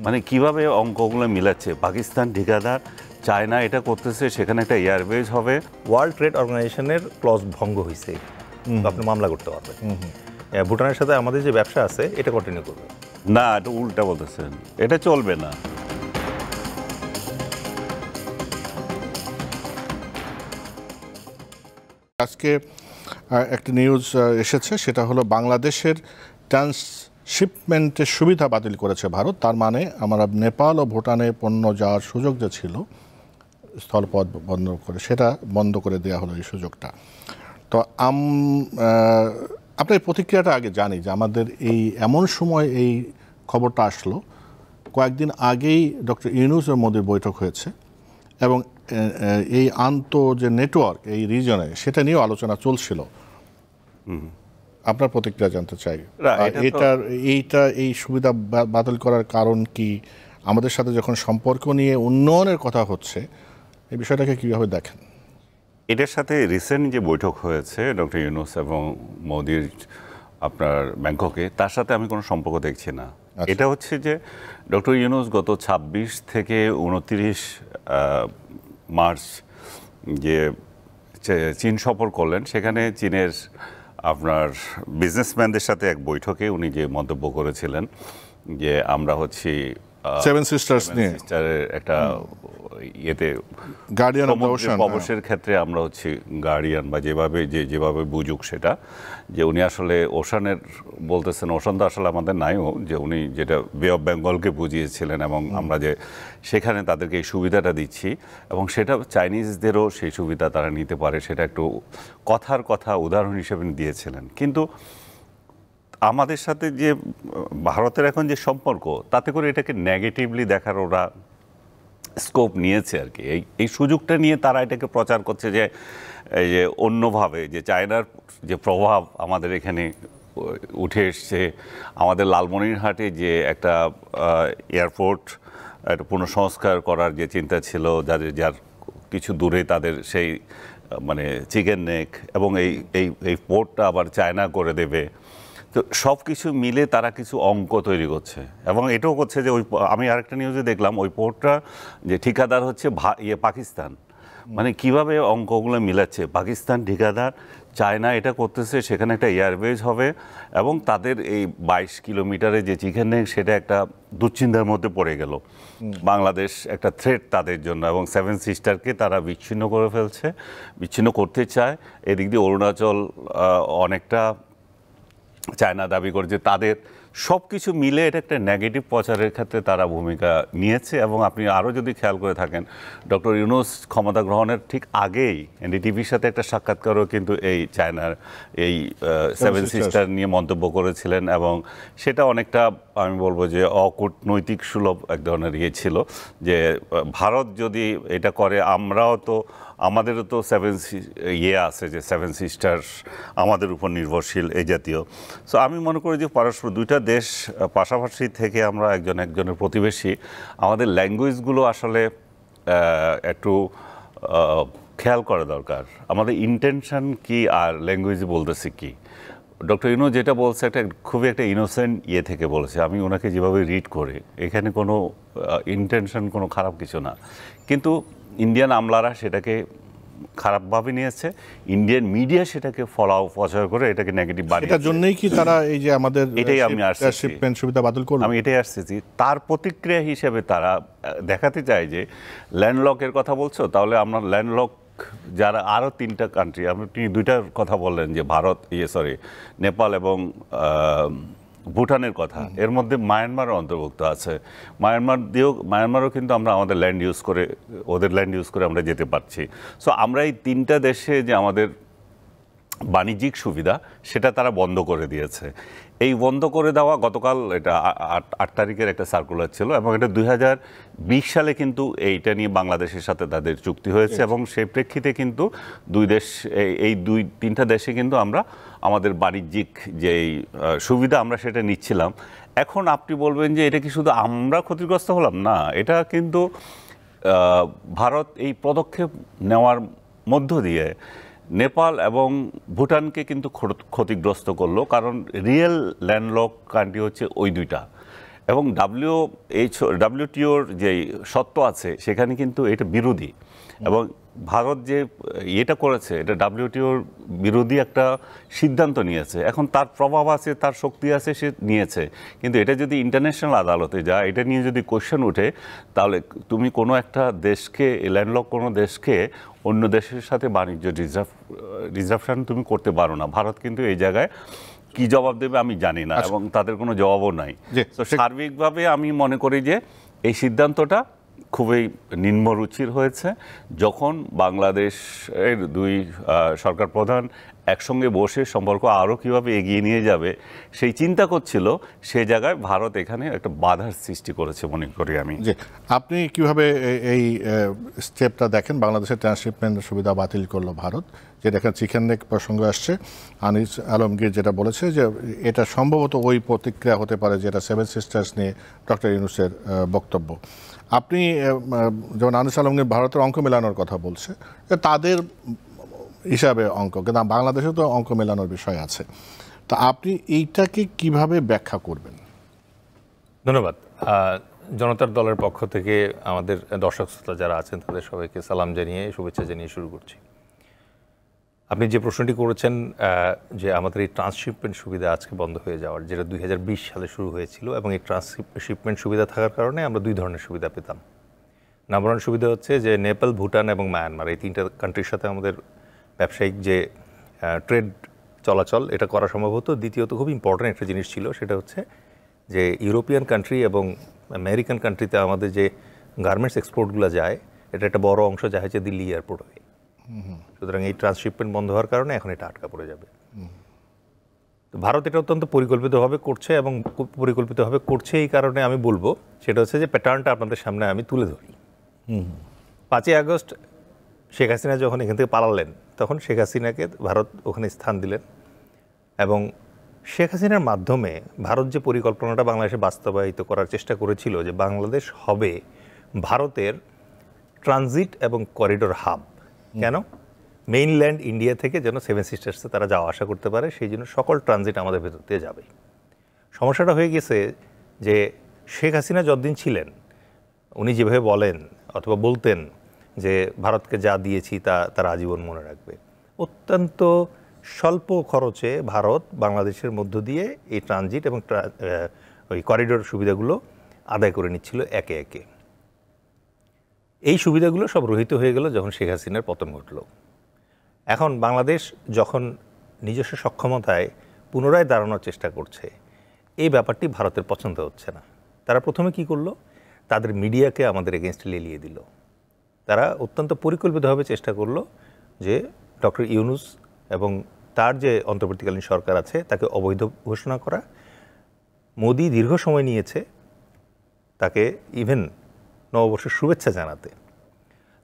মানে কিভাবে অঙ্কগুলো মিলাচ্ছে, পাকিস্তান ঠিকাদার, চায়না এটা করতেছে, সেখানে একটা এয়ারবেজ হবে। ওয়ার্ল্ড ট্রেড অর্গানাইজেশনের ক্লজ ভঙ্গ হয়েছে, আপনি মামলা করতে পারবেন। ভুটানের সাথে আমাদের যে ব্যবসা আছে এটা কন্টিনিউ করবে না, এটা উল্টা বলতেছেন, এটা চলবে না। আজকে একটা নিউজ এসেছে, সেটা হলো বাংলাদেশের ট্রান্সশিপমেন্টের সুবিধা বাতিল করেছে ভারত। তার মানে আমরা নেপাল ও ভুটানে পণ্য যাওয়ার সুযোগ যে ছিল স্থলপথ বন্ধ করে, সেটা বন্ধ করে দেওয়া হলো এই সুযোগটা। তো আপনার প্রতিক্রিয়াটা আগে জানি যে আমাদের এই এমন সময় এই খবরটা আসলো, কয়েকদিন আগেই ডক্টর ইউনূস ও মোদির বৈঠক হয়েছে এবং এই যে নেটওয়ার্ক এই রিজনে সেটা নিয়েও আলোচনা চলছিল। আপনার প্রতিক্রিয়া জানতে চাই। এই সুবিধা বাতিল করার কারণ কি? আমাদের সাথে যখন সম্পর্ক নিয়ে উন্নয়নের কথা হচ্ছে, এই বিষয়টাকে কিভাবে দেখেন? এটার সাথে রিসেন্ট যে বৈঠক হয়েছে ডক্টর ইউনূস এবং মোদির আপনার ব্যাংককে, তার সাথে আমি কোনো সম্পর্ক দেখছি না। এটা হচ্ছে যে ডক্টর ইউনূস গত ২৬ থেকে ২৯ মার্চ যে চীন সফর করলেন, সেখানে চীনের আপনার বিজনেসম্যানদের সাথে এক বৈঠকে উনি যে মন্তব্য করেছিলেন যে আমরা হচ্ছি সেভেন সিস্টারের একটা ইয়েতে গার্ডিয়ান অফ দ্য ওশান, প্রবেশের ক্ষেত্রে আমরা হচ্ছি গার্ডিয়ান, বা যেভাবে বুঝুক সেটা, যে উনি আসলে ওশানের বলতেছেন, ওশান তো আসলে আমাদের নাইও, যে উনি যেটা বে অফ বেঙ্গলকে বুঝিয়েছিলেন এবং আমরা যে সেখানে তাদেরকে এই সুবিধাটা দিচ্ছি এবং সেটা চাইনিজদেরও সেই সুবিধা তারা নিতে পারে, সেটা একটু কথা উদাহরণ হিসেবে দিয়েছিলেন। কিন্তু আমাদের সাথে যে ভারতের এখন যে সম্পর্ক, তাতে করে এটাকে নেগেটিভলি দেখার ওরা স্কোপ নিয়েছে আর কি। এই সুযোগটা নিয়ে তারা এটাকে প্রচার করছে যে এই যে অন্যভাবে যে চায়নার যে প্রভাব আমাদের এখানে উঠে এসছে, আমাদের লালমনিরহাটে যে একটা এয়ারপোর্ট একটা পুনঃসংস্কার করার যে চিন্তা ছিল, যার কিছু দূরে তাদের সেই মানে চিকেন নেক, এবং এই পোর্টটা আবার চায়না করে দেবে। তো সব কিছু মিলে তারা কিছু অঙ্ক তৈরি করছে এবং এটাও করছে যে আমি আরেকটা নিউজে দেখলাম ওই পোর্টটা যে ঠিকাদার হচ্ছে পাকিস্তান। মানে কিভাবে অঙ্কগুলো মিলাচ্ছে, পাকিস্তান ঠিকাদার, চায়না এটা করতেছে, সেখানে একটা এয়ারবেজ হবে এবং তাদের এই ২২ কিলোমিটারে যে চিকেন নেক, সেটা একটা দুশ্চিন্তার মধ্যে পড়ে গেল। বাংলাদেশ একটা থ্রেট তাদের জন্য, এবং সেভেন সিস্টারকে তারা বিচ্ছিন্ন করতে চায়। এদিক দিয়ে অরুণাচল অনেকটা চায়না দাবি করে যে তাদের সব কিছু মিলে এটা একটা নেগেটিভ প্রচারের ক্ষেত্রে তারা ভূমিকা নিয়েছে। এবং আপনি আরও যদি খেয়াল করে থাকেন, ডক্টর ইউনূস ক্ষমতা গ্রহণের ঠিক আগেই এনডিটিভির সাথে একটা সাক্ষাৎকারও কিন্তু এই চায়নার এই সেভেন সিস্টার নিয়ে মন্তব্য করেছিলেন, এবং সেটা অনেকটা আমি বলবো যে অকূটনৈতিক সুলভ এক ধরনের ছিল যে ভারত যদি এটা করে, আমাদেরও তো আছে যে সেভেন সিস্টার আমাদের উপর নির্ভরশীল, এই জাতীয়। সো আমি মনে করি যে পরস্পর দুইটা দেশ পাশাপাশি থেকে আমরা একজনের প্রতিবেশী, আমাদের ল্যাঙ্গুয়েজগুলো আসলে একটু খেয়াল করা দরকার। আমাদের ইন্টেনশন কি আর ল্যাঙ্গুয়েজে বলতেছি কি। ডক্টর ইউনূস যেটা বলছে খুবই একটা ইনোসেন্ট থেকে বলেছে, আমি ওনাকে যেভাবে রিড করে, এখানে কোনো ইন্টেনশন কোনো খারাপ কিছু না। কিন্তু ইন্ডিয়ান আমলারা সেটাকে খারাপভাবে নিয়েছে, ইন্ডিয়ান মিডিয়া সেটাকে প্রচার করে এটাকে নেগেটিভ বানিয়েছে। এটার জন্যই কি তারা এই যে আমাদের এটাই আমি শিপমেন্ট সুবিধা বাতিল করলো, আমি এটাই আসতেছি। তার প্রতিক্রিয়া হিসেবে তারা দেখাতে চায় যে ল্যান্ডলকের কথা বলছো, তাহলে আমরা ল্যান্ডলক যারা আরও 3টা কান্ট্রি, আপনি 2টার কথা বললেন যে নেপাল এবং ভুটানের কথা, এর মধ্যে মায়ানমারও অন্তর্ভুক্ত আছে। মায়ানমারও কিন্তু আমরা আমাদের ল্যান্ড ইউজ করে, ওদের ল্যান্ড ইউজ করে আমরা যেতে পারছি। সো আমরা এই 3টা দেশে যে আমাদের বাণিজ্যিক সুবিধা, সেটা তারা বন্ধ করে দিয়েছে। এই বন্ধ করে দেওয়া গতকাল, এটা 8 তারিখের একটা সার্কুলার ছিল, এবং এটা 2020 সালে কিন্তু এইটা নিয়ে বাংলাদেশের সাথে তাদের চুক্তি হয়েছে, এবং সেই প্রেক্ষিতে কিন্তু এই 2-3টা দেশে কিন্তু আমরা আমাদের বাণিজ্যিক যেই সুবিধা আমরা সেটা নিচ্ছিলাম। এখন আপনি বলবেন যে এটা কি শুধু আমরা ক্ষতিগ্রস্ত হলাম? না, এটা কিন্তু ভারত এই পদক্ষেপ নেওয়ার মধ্য দিয়ে নেপাল এবং ভুটানকে কিন্তু ক্ষতিগ্রস্ত করলো, কারণ রিয়েল ল্যান্ডলক কান্ট্রি হচ্ছে ওই 2টা। এবং WTOর যে সত্য আছে সেখানে কিন্তু এটা বিরোধী, এবং ভারত যে এটা করেছে এটা WTOর বিরোধী একটা সিদ্ধান্ত নিয়েছে। এখন তার প্রভাব আছে, তার শক্তি আছে, সে নিয়েছে, কিন্তু এটা যদি ইন্টারন্যাশনাল আদালতে যায়, এটা নিয়ে যদি কোশ্চেন ওঠে, তাহলে তুমি কোনো একটা দেশকে, ল্যান্ডলক কোনো দেশকে অন্য দেশের সাথে বাণিজ্য রিজার্ভশন তুমি করতে পারো না। ভারত কিন্তু এই জায়গায় কি জবাব দেবে আমি জানি না, এবং তাদের কোনো জবাবও নাই। তো সার্বিকভাবে আমি মনে করি যে এই সিদ্ধান্তটা খুবই নিম্নরুচির হয়েছে। যখন বাংলাদেশের দুই সরকার প্রধান একসঙ্গে বসে সম্পর্ক আরও কীভাবে এগিয়ে নিয়ে যাবে সেই চিন্তা করছিল, সেই জায়গায় ভারত এখানে একটা বাধার সৃষ্টি করেছে মনে করি আমি। জি, আপনি কিভাবে এই স্টেপটা দেখেন? বাংলাদেশের ট্রান্সশিপমেন্টের সুবিধা বাতিল করলো ভারত, যেটা এখানে চিকেন নেক প্রসঙ্গ আসছে। আনিস আলমগীর যেটা বলেছে যে এটা সম্ভবত ওই প্রতিক্রিয়া হতে পারে যেটা সেভেন সিস্টার্স নিয়ে ডক্টর ইউনূসের বক্তব্য। আপনি যেমন আনিস আলমগীর ভারতের অঙ্ক মেলানোর কথা বলছে, তাদের হিসাবে অঙ্ক, কিন্তু বাংলাদেশে তো অঙ্ক মেলানোর বিষয় আছে। তা আপনি এইটাকে কিভাবে ব্যাখ্যা করবেন? ধন্যবাদ। জনতার দলের পক্ষ থেকে আমাদের দর্শক শ্রোতা যারা আছেন তাদের সবাইকে সালাম জানিয়ে, শুভেচ্ছা জানিয়ে শুরু করছি। আপনি যে প্রশ্নটি করেছেন যে আমাদের এই ট্রান্সশিপমেন্ট সুবিধা আজকে বন্ধ হয়ে যাওয়ার, যেটা 2020 সালে শুরু হয়েছিল, এবং এই ট্রান্সশিপমেন্ট সুবিধা থাকার কারণে আমরা দুই ধরনের সুবিধা পেতাম। নাম্বার ওয়ান সুবিধা হচ্ছে যে নেপাল, ভুটান এবং মায়ানমার এই তিনটা কান্ট্রির সাথে আমাদের ব্যবসায়িক যে ট্রেড চলাচল এটা করা সম্ভব হতো। দ্বিতীয়ত খুব ইম্পর্ট্যান্ট একটা জিনিস ছিল, সেটা হচ্ছে যে ইউরোপিয়ান কান্ট্রি এবং আমেরিকান কান্ট্রিতে আমাদের যে গার্মেন্টস এক্সপোর্টগুলো যায়, এটা একটা বড় অংশ যায় হচ্ছে দিল্লি এয়ারপোর্ট হয়ে। সুতরাং এই ট্রান্সশিপমেন্ট বন্ধ হওয়ার কারণে এখন এটা আটকা পড়ে যাবে। তো ভারত এটা অত্যন্ত পরিকল্পিতভাবে করছে, এবং পরিকল্পিতভাবে করছে এই কারণে আমি বলবো সেটা হচ্ছে যে প্যাটার্নটা আপনাদের সামনে আমি তুলে ধরি। 5ই আগস্ট শেখ হাসিনা যখন এখান থেকে পালালেন, তখন শেখ হাসিনাকে ভারত ওখানে স্থান দিলেন, এবং শেখ হাসিনার মাধ্যমে ভারত যে পরিকল্পনাটা বাংলাদেশে বাস্তবায়িত করার চেষ্টা করেছিল যে বাংলাদেশ হবে ভারতের ট্রানজিট এবং করিডোর হাব। কেন? মেইনল্যান্ড ইন্ডিয়া থেকে যেন সেভেন সিস্টার্সে তারা যাওয়া আসা করতে পারে, সেই জন্য সকল ট্রানজিট আমাদের ভেতর দিয়ে যাবে। সমস্যাটা হয়ে গেছে যে শেখ হাসিনা যতদিন ছিলেন, উনি যেভাবে বলেন অথবা বলতেন যে ভারতকে যা দিয়েছি তা তারা আজীবন মনে রাখবে, অত্যন্ত স্বল্প খরচে ভারত বাংলাদেশের মধ্য দিয়ে এই ট্রানজিট এবং ওই করিডোর সুবিধাগুলো আদায় করে নিচ্ছিল একে একে। এই সুবিধাগুলো সব রহিত হয়ে গেল যখন শেখ হাসিনার পতন ঘটল। এখন বাংলাদেশ যখন নিজস্ব সক্ষমতায় পুনরায় দাঁড়ানোর চেষ্টা করছে, এই ব্যাপারটি ভারতের পছন্দ হচ্ছে না। তারা প্রথমে কি করলো? তাদের মিডিয়াকে আমাদের এগেনস্টে লেলিয়ে দিল। তারা অত্যন্ত পরিকল্পিতভাবে চেষ্টা করলো যে ডক্টর ইউনূস এবং তার যে অন্তর্বর্তীকালীন সরকার আছে তাকে অবৈধ ঘোষণা করা। মোদি দীর্ঘ সময় নিয়েছে তাকে ইভেন নববর্ষের শুভেচ্ছা জানাতে।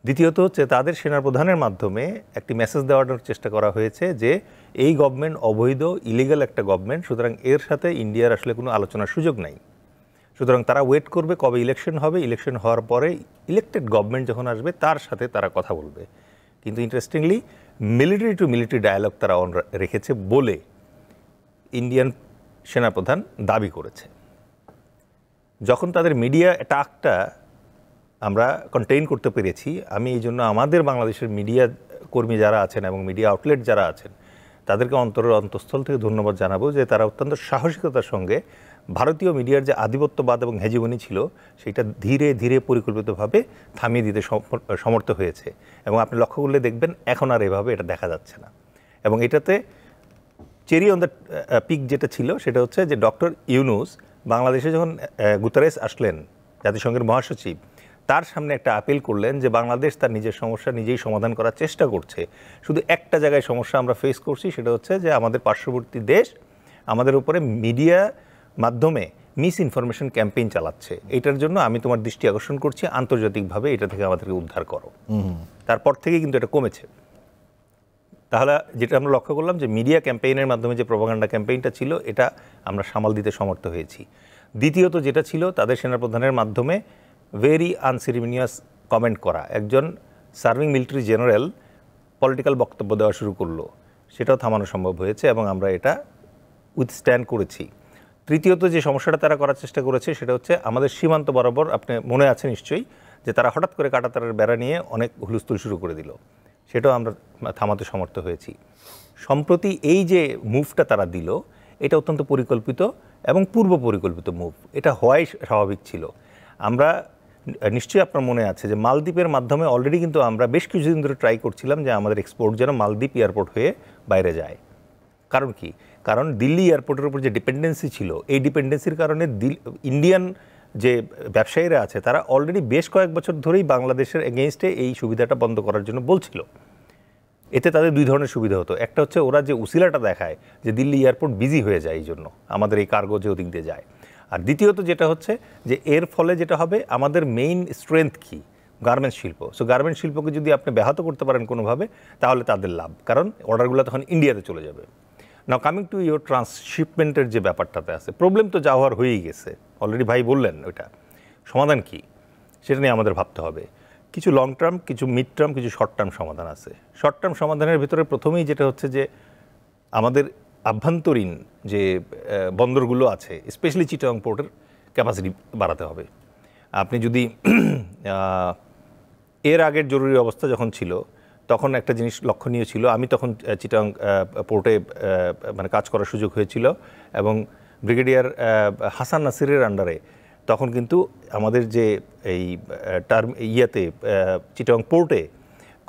দ্বিতীয়ত হচ্ছে তাদের সেনাপ্রধানের মাধ্যমে একটি মেসেজ দেওয়ার চেষ্টা করা হয়েছে যে এই গভর্নমেন্ট অবৈধ, ইলিগাল একটা গভর্নমেন্ট, সুতরাং এর সাথে ইন্ডিয়ার আসলে কোনো আলোচনার সুযোগ নাই। সুতরাং তারা ওয়েট করবে কবে ইলেকশন হবে, ইলেকশন হওয়ার পরে ইলেক্টেড গভর্নমেন্ট যখন আসবে তার সাথে তারা কথা বলবে। কিন্তু interestingly military to military dialogue তারা অন রেখেছে বলে ইন্ডিয়ান সেনাপ্রধান দাবি করেছে। যখন তাদের মিডিয়া অ্যাটাকটা আমরা কন্টেইন করতে পেরেছি, আমি এই জন্য আমাদের বাংলাদেশের মিডিয়া কর্মী যারা আছেন এবং মিডিয়া আউটলেট যারা আছেন তাদেরকে অন্তঃস্থল থেকে ধন্যবাদ জানাবো যে তারা অত্যন্ত সাহসিকতার সঙ্গে ভারতীয় মিডিয়ার যে আধিপত্যবাদ এবং হেজিমনি ছিল সেটা ধীরে ধীরে পরিকল্পিতভাবে থামিয়ে দিতে সমর্থ হয়েছে। এবং আপনি লক্ষ্য করলে দেখবেন এখন আর এভাবে এটা দেখা যাচ্ছে না। এবং এটাতে চেরি অন দ্য পিক যেটা ছিল সেটা হচ্ছে যে ডক্টর ইউনূস বাংলাদেশে যখন গুতারেস আসলেন, জাতিসংঘের মহাসচিব, তার সামনে একটা আপিল করলেন যে বাংলাদেশ তার নিজের সমস্যা নিজেই সমাধান করার চেষ্টা করছে। শুধু একটা জায়গায় সমস্যা আমরা ফেস করছি, সেটা হচ্ছে যে আমাদের পার্শ্ববর্তী দেশ আমাদের উপরে মিডিয়া মাধ্যমে মিস ইনফরমেশন ক্যাম্পেইন চালাচ্ছে। এটার জন্য আমি তোমার দৃষ্টি আকর্ষণ করছি, আন্তর্জাতিকভাবে এটা থেকে আমাদেরকে উদ্ধার করো। তারপর থেকে কিন্তু এটা কমেছে। তাহলে যেটা আমরা লক্ষ্য করলাম যে মিডিয়া ক্যাম্পেইনের মাধ্যমে যে প্রোপাগান্ডা ক্যাম্পেইনটা ছিল এটা আমরা সামাল দিতে সমর্থ হয়েছি। দ্বিতীয়ত যেটা ছিল তাদের সেনাপ্রধানের মাধ্যমে ভেরি আনসেরিমনিয়াস কমেন্ট করা, একজন সার্ভিং মিলিটারি জেনারেল পলিটিক্যাল বক্তব্য দেওয়া শুরু করলো, সেটাও থামানো সম্ভব হয়েছে এবং আমরা এটা উইথস্ট্যান্ড করেছি। তৃতীয়ত যে সমস্যাটা তারা করার চেষ্টা করেছে সেটা হচ্ছে আমাদের সীমান্ত বরাবর, আপনি মনে আছে নিশ্চয়ই, যে তারা হঠাৎ করে কাঁটাতারের বেড়া নিয়ে অনেক হুলস্থুল শুরু করে দিল। সেটাও আমরা থামাতে সমর্থ হয়েছি। সম্প্রতি এই যে মুভটা তারা দিল, এটা অত্যন্ত পরিকল্পিত এবং পূর্ব পরিকল্পিত মুভ। এটা হওয়াই স্বাভাবিক ছিল। আমরা নিশ্চয়ই আপনার মনে আছে যে মালদ্বীপের মাধ্যমে অলরেডি কিন্তু আমরা বেশ কিছুদিন ধরে ট্রাই করছিলাম যে আমাদের এক্সপোর্ট যেন মালদ্বীপ এয়ারপোর্ট হয়ে বাইরে যায়। কারণ কি? কারণ দিল্লি এয়ারপোর্টের উপর যে ডিপেন্ডেন্সি ছিল, এই ডিপেন্ডেন্সির কারণে ইন্ডিয়ান যে ব্যবসায়ীরা আছে তারা অলরেডি বেশ কয়েক বছর ধরেই বাংলাদেশের এগেইনস্টে এই সুবিধাটা বন্ধ করার জন্য বলছিল। এতে তাদের দুই ধরনের সুবিধা হতো। একটা হচ্ছে ওরা যে উসিলাটা দেখায় যে দিল্লি এয়ারপোর্ট বিজি হয়ে যায় এই জন্য, আমাদের এই কার্গো যে ওদিক দিয়ে যায়। আর দ্বিতীয়ত যেটা হচ্ছে যে এর ফলে যেটা হবে, আমাদের মেইন স্ট্রেংথ কি? গার্মেন্টস শিল্প। সো গার্মেন্টস শিল্পকে যদি আপনি ব্যাহত করতে পারেন কোনোভাবে, তাহলে তাদের লাভ, কারণ অর্ডারগুলো তখন ইন্ডিয়াতে চলে যাবে। নাও কামিং টু ইউর ট্রান্সশিপমেন্টের যে ব্যাপারটাতে আছে, প্রবলেম তো যা হওয়ার হয়েই গেছে, অলরেডি ভাই বললেন। ওইটা সমাধান কি সেটা নিয়ে আমাদের ভাবতে হবে। কিছু লং টার্ম, কিছু মিড টার্ম, কিছু শর্ট টার্ম সমাধান আছে। শর্ট টার্ম সমাধানের ভিতরে প্রথমেই যেটা হচ্ছে যে আমাদের আভ্যন্তরীণ যে বন্দরগুলো আছে, স্পেশালি চিটাগং পোর্টের ক্যাপাসিটি বাড়াতে হবে। আপনি যদি এর আগের জরুরি অবস্থা যখন ছিল তখন একটা জিনিস লক্ষণীয় ছিল, আমি তখন চিটাগং পোর্টে মানে কাজ করার সুযোগ হয়েছিল এবং ব্রিগেডিয়ার হাসান নাসিরের আন্ডারে তখন কিন্তু আমাদের যে এই চিটাগং পোর্টে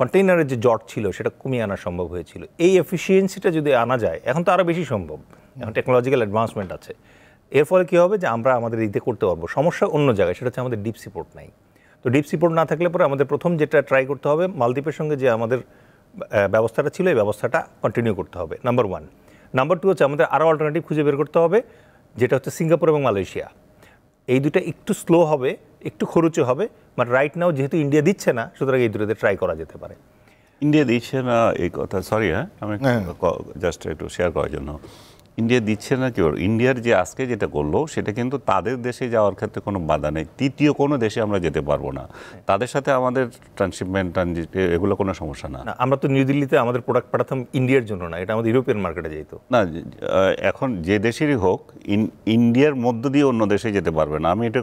কন্টেইনারের যে জট ছিল সেটা কমিয়ে আনা সম্ভব হয়েছিল। এই এফিসিয়েন্সিটা যদি আনা যায়, এখন তো আরও বেশি সম্ভব, এখন টেকনোলজিক্যাল অ্যাডভান্সমেন্ট আছে। এর ফলে কী হবে যে আমরা আমাদের ইতে করতে পারবো। সমস্যা অন্য জায়গায়, সেটা হচ্ছে আমাদের ডিপ সি পোর্ট নাই। তো ডিপ সি পোর্ট না থাকলে পরে আমাদের প্রথম যেটা ট্রাই করতে হবে, মালদ্বীপের সঙ্গে যে আমাদের ব্যবস্থাটা ছিল এই ব্যবস্থাটা কন্টিনিউ করতে হবে, নাম্বার 1। নাম্বার 2 হচ্ছে আমাদের আরও অল্টারনেটিভ খুঁজে বের করতে হবে, যেটা হচ্ছে সিঙ্গাপুর এবং মালয়েশিয়া। এই দুটো একটু স্লো হবে, একটু খরচে হবে, বাট রাইট নাও যেহেতু ইন্ডিয়া দিচ্ছে না, সুতরাং এই দুটোতে ট্রাই করা যেতে পারে। ইন্ডিয়া দিচ্ছে না এই কথা, সরি আমি জাস্ট একটু শেয়ার করার জন্য। ইন্ডিয়া দিচ্ছে না কি, ইন্ডিয়ার যে আজকে যেটা করলো সেটা কিন্তু তাদের দেশে যাওয়ার ক্ষেত্রে কোনো বাধা নেই। তৃতীয় কোনো দেশে আমরা যেতে পারবো না, তাদের সাথে আমাদের ট্রান্সশিপমেন্ট এগুলো কোনো সমস্যা না। আমরা তো নিউ দিল্লিতে আমাদের প্রোডাক্ট পাঠাতাম ইন্ডিয়ার জন্য না, এটা আমাদের ইউরোপিয়ান মার্কেটে যেত না। এখন যে দেশেরই হোক, ইন্ডিয়ার মধ্য দিয়ে অন্য দেশে যেতে পারবে না। আমি এটা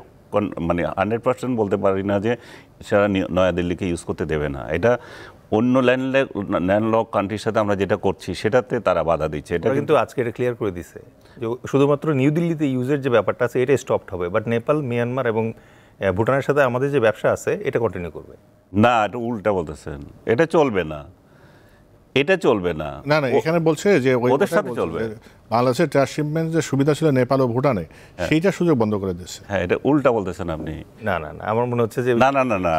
মানে 100% বলতে পারি না যে সেটা নয়াদিল্লিকে ইউজ করতে দেবে না। এটা অন্য ল্যান্ডলক কান্ট্রির সাথে আমরা যেটা করছি সেটাতে তারা বাধা দিচ্ছে। এটা কিন্তু আজকে এটা ক্লিয়ার করে দিছে যে শুধুমাত্র নিউ দিল্লিতে ইউজের যে ব্যাপারটা আছে এটা স্টপড হবে, বাট নেপাল, মিয়ানমার এবং ভুটানের সাথে আমাদের যে ব্যবসা আছে এটা কন্টিনিউ করবে। না, এটা উল্টা বলতেছেন, এটা চলবে না, এটা চলবে না। না না, এখানে বলছে যে ওদের সাথে চলবে। বাংলাদেশের ট্রান্সশিপমেন্ট যে সুবিধা ছিল নেপাল ও ভুটানে, সেইটা সুযোগ বন্ধ করে দিচ্ছে। হ্যাঁ, এটা উল্টা বলতেছেন আপনি। না না না, আমার মনে হচ্ছে যে না না না না,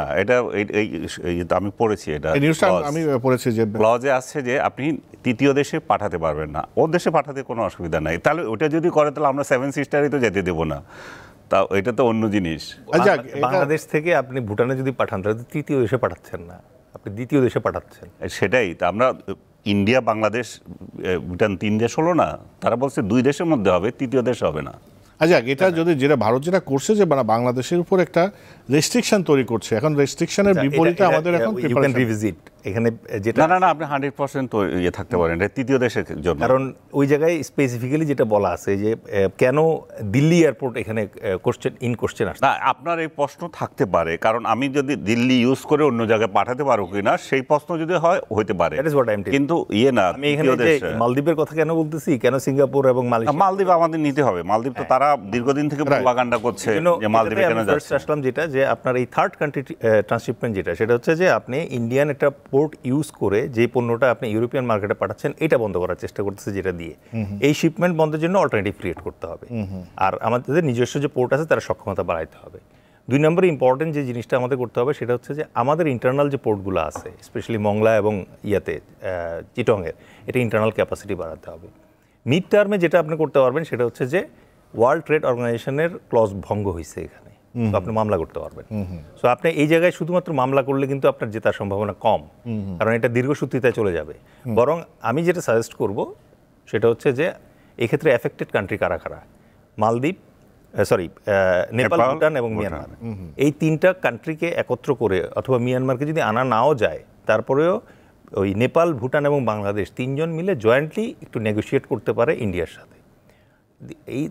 এটা আমি পড়েছি, এটা নিউজটা আমি পড়েছি যে ক্লজে আসছে যে আপনি তৃতীয় দেশে পাঠাতে পারবেন না। ওর দেশে পাঠাতে কোনো অসুবিধা নাই। তাহলে ওটা যদি করে তাহলে আমরা 7 সিস্টারই তো যেতে দেবো না, তা এটা তো অন্য জিনিস। বাংলাদেশ থেকে আপনি ভুটানে যদি পাঠান তাহলে তৃতীয় দেশে পাঠাচ্ছেন না, আপনি দ্বিতীয় দেশে পাঠাচ্ছেন। সেটাই তো, আমরা ইন্ডিয়া, বাংলাদেশ, ভুটান 3 দেশ হলো না, তারা বলছে 2 দেশের মধ্যে হবে, তৃতীয় দেশ হবে না। আচ্ছা, এটা যদি যেটা ভারত যেটা করছে যে বাংলাদেশের উপর একটা রেস্ট্রিকশন তৈরি করছে, এখন রেস্ট্রিকশনের বিপরীতে আমাদের এখন রিভিজিট এখানে যেটা না না না, আপনি 100% তো ইয়ে থাকতে পারেন এটা তৃতীয় দেশের জন্য। কারণ ওই জায়গায় স্পেসিফিক্যালি যেটা বলা আছে যে কেন দিল্লি এয়ারপোর্ট এখানে কোশ্চেন আসছে না, আপনার এই প্রশ্ন থাকতে পারে, কারণ আমি যদি দিল্লি ইউজ করে অন্য জায়গায় পাঠাতে পারবো কিনা সেই প্রশ্ন যদি হয় হইতে পারে, কিন্তু ইয়ে না। আমি এখানে মালদ্বীপের কথা কেন বলতেছি, কেন সিঙ্গাপুর এবং মালয়েশিয়া, মালদ্বীপ আমাদের নিতে হবে। মালদ্বীপ তো তারা দীর্ঘদিন থেকে প্রোপাগান্ডা করছে যে মালদ্বীপে কেন যাচ্ছে। আসলাম যেটা যে আপনার এই থার্ড কান্ট্রি ট্রান্সশিপমেন্ট যেটা, সেটা হচ্ছে যে আপনি ইন্ডিয়ান একটা পোর্ট ইউজ করে যে পণ্যটা আপনি ইউরোপিয়ান মার্কেটে পাঠাচ্ছেন এটা বন্ধ করার চেষ্টা করতেছে, যেটা দিয়ে এই শিপমেন্ট বন্ধের জন্য অল্টারনেটিভ ক্রিয়েট করতে হবে। আর আমাদের নিজস্ব যে পোর্ট আছে তার সক্ষমতা বাড়াইতে হবে। 2 নম্বরে ইম্পর্টেন্ট যে জিনিসটা আমাদের করতে হবে সেটা হচ্ছে যে আমাদের ইন্টারনাল যে পোর্টগুলো আছে, স্পেশালি মংলা এবং চিটংয়ের, এটা ইন্টারনাল ক্যাপাসিটি বাড়াতে হবে। মিড টার্মে যেটা আপনি করতে পারবেন সেটা হচ্ছে যে ওয়ার্ল্ড ট্রেড অর্গানাইজেশনের ক্লজ ভঙ্গ হয়েছে এখানে, তো আপনি মামলা করতে পারবেন। সো আপনি এই জায়গায় শুধুমাত্র মামলা করলে কিন্তু আপনার জেতার সম্ভাবনা কম, কারণ এটা দীর্ঘসূত্রিতায় চলে যাবে। বরং আমি যেটা সাজেস্ট করব সেটা হচ্ছে যে এক্ষেত্রে এফেক্টেড কান্ট্রি কারা কারা, মালদ্বীপ, নেপাল, ভুটান এবং মিয়ানমার, এই 3টা কান্ট্রিকে একত্র করে, অথবা মিয়ানমারকে যদি আনা নাও যায় তারপরেও ওই নেপাল, ভুটান এবং বাংলাদেশ 3জন মিলে জয়েন্টলি একটু নেগোশিয়েট করতে পারে ইন্ডিয়ার সাথে।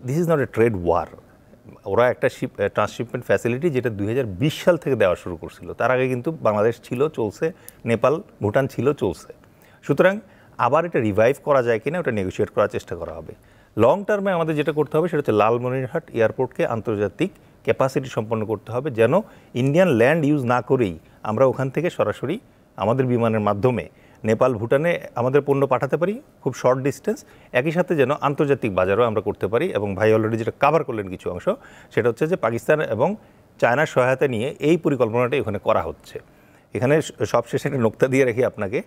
This is not a trade war. ওরা একটা ট্রান্সশিপমেন্ট ফ্যাসিলিটি যেটা 2020 সাল থেকে দেওয়া শুরু করছিল, তার আগে কিন্তু বাংলাদেশ ছিল, চলছে, নেপাল ভুটান ছিল, চলছে। সুতরাং আবার এটা রিভাইভ করা যায় কিনা ওটা নেগোশিয়েট করার চেষ্টা করা হবে। লং টার্মে আমাদের যেটা করতে হবে সেটা হচ্ছে লালমনিরহাট এয়ারপোর্টকে আন্তর্জাতিক ক্যাপাসিটি সম্পন্ন করতে হবে, যেন ইন্ডিয়ান ল্যান্ড ইউজ না করেই আমরা ওখান থেকে সরাসরি আমাদের বিমানের মাধ্যমে নেপাল ভুটানে আমাদের পণ্য পাঠাতে পারি খুব শর্ট ডিস্টেন্স। একই সাথে যেন আন্তর্জাতিক বাজারও আমরা করতে পারি। এবং ভাই অলরেডি যেটা কাভার করলেন কিছু অংশ, সেটা হচ্ছে যে পাকিস্তান এবং চায়নার সহায়তা নিয়ে এই পরিকল্পনাটা এখানে করা হচ্ছে। এখানে সবশেষে একটা নোক্তা দিয়ে রাখি আপনাকে,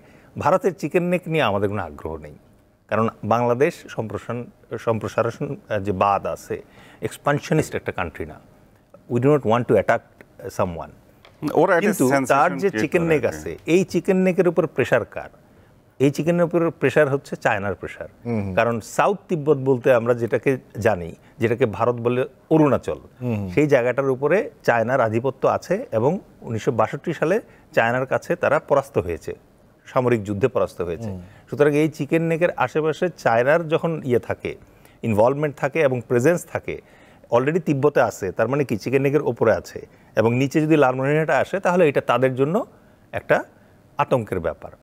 ভারতের চিকেন নেক নিয়ে আমাদের কোনো আগ্রহ নেই, কারণ বাংলাদেশ সম্প্রসারণ যে বাদ আছে, এক্সপানশনিস্ট একটা কান্ট্রি না। We do not want to attack someone. ওরা একটা কিন্তু তার sensation যে create চিকেন করে নেক আর কি। আছে, এই চিকেন নেকের উপর প্রেশার কার? এই চিকেনের উপর প্রেশার হচ্ছে চায়নার প্রেশার। কারণ সাউথ তিব্বত বলতে আমরা যেটাকে জানি, যেটাকে ভারত বলে অরুণাচল, সেই জায়গাটার উপরে চায়নার আধিপত্য আছে এবং 1962 সালে চায়নার কাছে তারা পরাস্ত হয়েছে, সামরিক যুদ্ধে পরাস্ত হয়েছে। সুতরাং এই চিকেন নেকের আশেপাশে চায়নার যখন থাকে, ইনভলভমেন্ট থাকে এবং প্রেজেন্স থাকে, অলরেডি তিব্বতে আছে, তার মানে কি চিকেন নেকের ওপরে আছে, এবং নিচে যদি লালমনিরহাটে আসে তাহলে এটা তাদের জন্য একটা আতঙ্কের ব্যাপার।